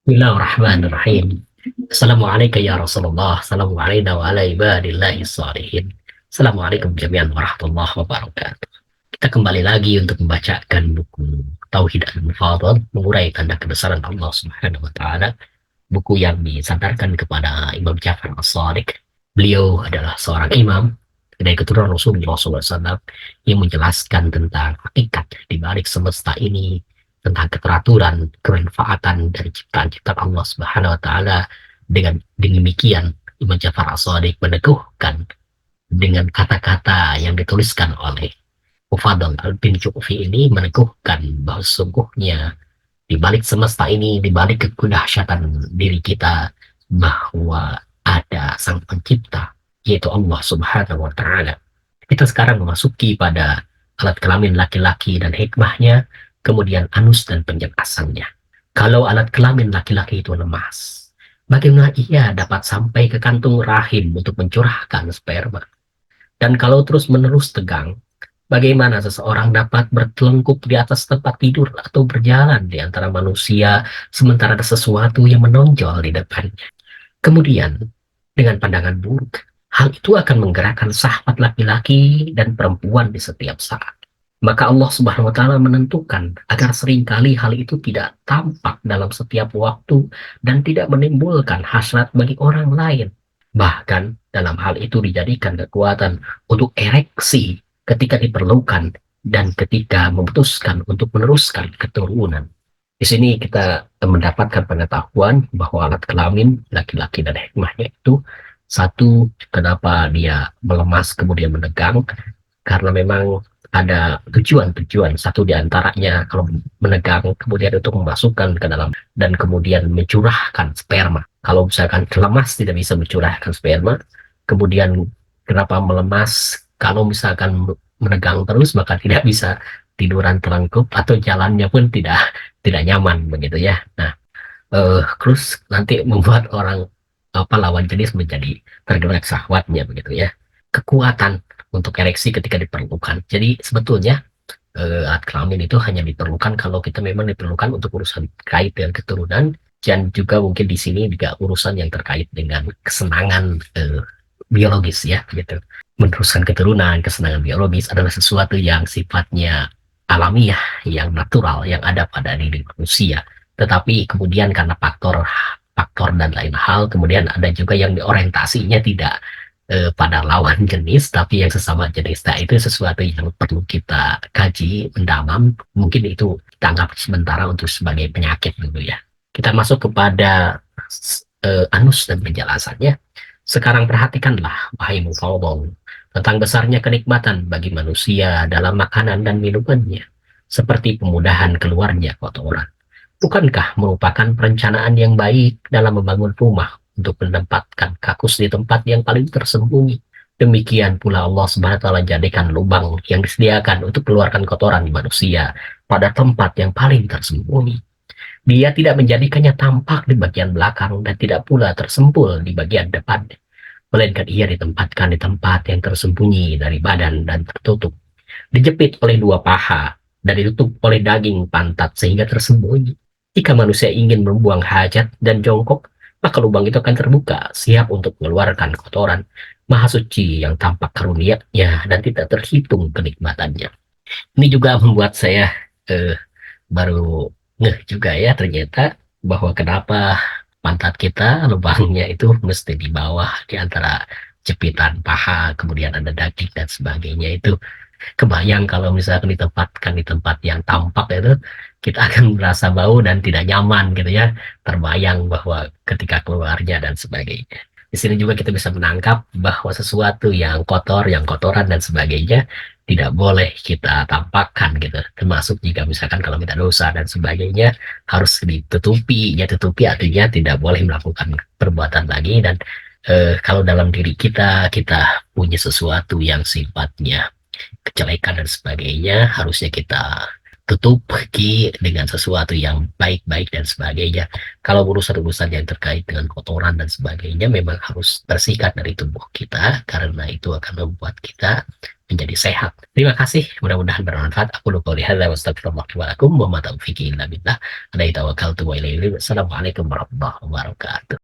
Bismillahirrahmanirrahim. Assalamualaikum ya Rasulullah. Assalamualaikum wa ala ibadillahi salihin. Assalamualaikum jami'an warahmatullahi wabarakatuh. Kita kembali lagi untuk membacakan buku Tauhid al-Mufadhal, mengurai tanda kebesaran Allah Subhanahu wa taala, buku yang disandarkan kepada Imam Ja'far As-Shadiq. Beliau adalah seorang imam dari keturunan Rasulullah SAW yang menjelaskan tentang hakikat di balik semesta ini, tentang keteraturan, kemanfaatan dari ciptaan-ciptaan Allah Subhanahu wa taala. Dengan demikian, Imam Ja'far As-Shadiq meneguhkan dengan kata-kata yang dituliskan oleh Mufadal Al-Bin Ju'fi ini, meneguhkan bahwa sesungguhnya di balik semesta ini, di balik kedahsyatan diri kita, bahwa ada sang pencipta, yaitu Allah Subhanahu wa taala. Kita sekarang memasuki pada alat kelamin laki-laki dan hikmahnya, kemudian anus dan penjelasannya. Kalau alat kelamin laki-laki itu lemas, bagaimana ia dapat sampai ke kantung rahim untuk mencurahkan sperma? Dan kalau terus-menerus tegang, bagaimana seseorang dapat bertelungkup di atas tempat tidur atau berjalan di antara manusia sementara ada sesuatu yang menonjol di depannya? Kemudian, dengan pandangan buruk, hal itu akan menggerakkan syahwat laki-laki dan perempuan di setiap saat. Maka Allah Subhanahu wa taala menentukan agar seringkali hal itu tidak tampak dalam setiap waktu dan tidak menimbulkan hasrat bagi orang lain. Bahkan dalam hal itu dijadikan kekuatan untuk ereksi ketika diperlukan dan ketika memutuskan untuk meneruskan keturunan. Di sini kita mendapatkan pengetahuan bahwa alat kelamin laki-laki dan hikmahnya itu, satu, kenapa dia melemas kemudian menegang, karena memang ada tujuan-tujuan. Satu di antaranya kalau menegang kemudian untuk memasukkan ke dalam dan kemudian mencurahkan sperma. Kalau misalkan lemas tidak bisa mencurahkan sperma, kemudian kenapa melemas? Kalau misalkan menegang terus maka tidak bisa tiduran terlengkup atau jalannya pun tidak nyaman begitu ya. Nah, terus nanti membuat orang lawan jenis menjadi tergerak syahwatnya begitu ya. Kekuatan untuk ereksi ketika diperlukan. Jadi sebetulnya alat kelamin itu hanya diperlukan kalau kita memang diperlukan untuk urusan terkait dengan keturunan, dan juga mungkin di sini juga urusan yang terkait dengan kesenangan biologis ya gitu. Meneruskan keturunan, kesenangan biologis adalah sesuatu yang sifatnya alamiah, yang natural, yang ada pada diri manusia. Tetapi kemudian karena faktor faktor dan lain hal, kemudian ada juga yang orientasinya tidak pada lawan jenis, tapi yang sesama jenis. Nah, itu sesuatu yang perlu kita kaji mendalam. Mungkin itu kita anggap sementara untuk sebagai penyakit dulu ya. Kita masuk kepada anus dan penjelasannya. Sekarang perhatikanlah, wahai mufawwal, tentang besarnya kenikmatan bagi manusia dalam makanan dan minumannya, seperti pemudahan keluarnya kotoran. Bukankah merupakan perencanaan yang baik dalam membangun rumah untuk menempatkan kakus di tempat yang paling tersembunyi? Demikian pula Allah Subhanahu wa taala jadikan lubang yang disediakan untuk keluarkan kotoran manusia pada tempat yang paling tersembunyi. Dia tidak menjadikannya tampak di bagian belakang dan tidak pula tersempul di bagian depan, melainkan ia ditempatkan di tempat yang tersembunyi dari badan dan tertutup, dijepit oleh dua paha dan ditutup oleh daging pantat sehingga tersembunyi. Jika manusia ingin membuang hajat dan jongkok, maka lubang itu akan terbuka, siap untuk mengeluarkan kotoran. Maha suci yang tampak karunia-Nya dan tidak terhitung kenikmatannya. Ini juga membuat saya baru ngeh juga ya ternyata bahwa kenapa pantat kita lubangnya itu mesti di bawah di antara jepitan paha, kemudian ada daging dan sebagainya. Itu kebayang kalau misalkan ditempatkan di tempat yang tampak itu, kita akan merasa bau dan tidak nyaman gitu ya. Terbayang bahwa ketika keluarnya dan sebagainya. Di sini juga kita bisa menangkap bahwa sesuatu yang kotor, yang kotoran dan sebagainya tidak boleh kita tampakkan gitu. Termasuk jika misalkan kalau kita dosa dan sebagainya harus ditutupi. Ya tutupi artinya tidak boleh melakukan perbuatan lagi. Dan kalau dalam diri kita punya sesuatu yang sifatnya kejelekan dan sebagainya, harusnya kita tutupi dengan sesuatu yang baik-baik dan sebagainya. Kalau urusan-urusan yang terkait dengan kotoran dan sebagainya memang harus bersihkan dari tubuh kita karena itu akan membuat kita menjadi sehat. Terima kasih, mudah-mudahan bermanfaat. Aku lupa lihat wa astagfirullah wa lakum wa ma taufiqi illa billah. Alaihi tawakkaltu wa ilaihi unib. Assalamualaikum warahmatullahi wabarakatuh.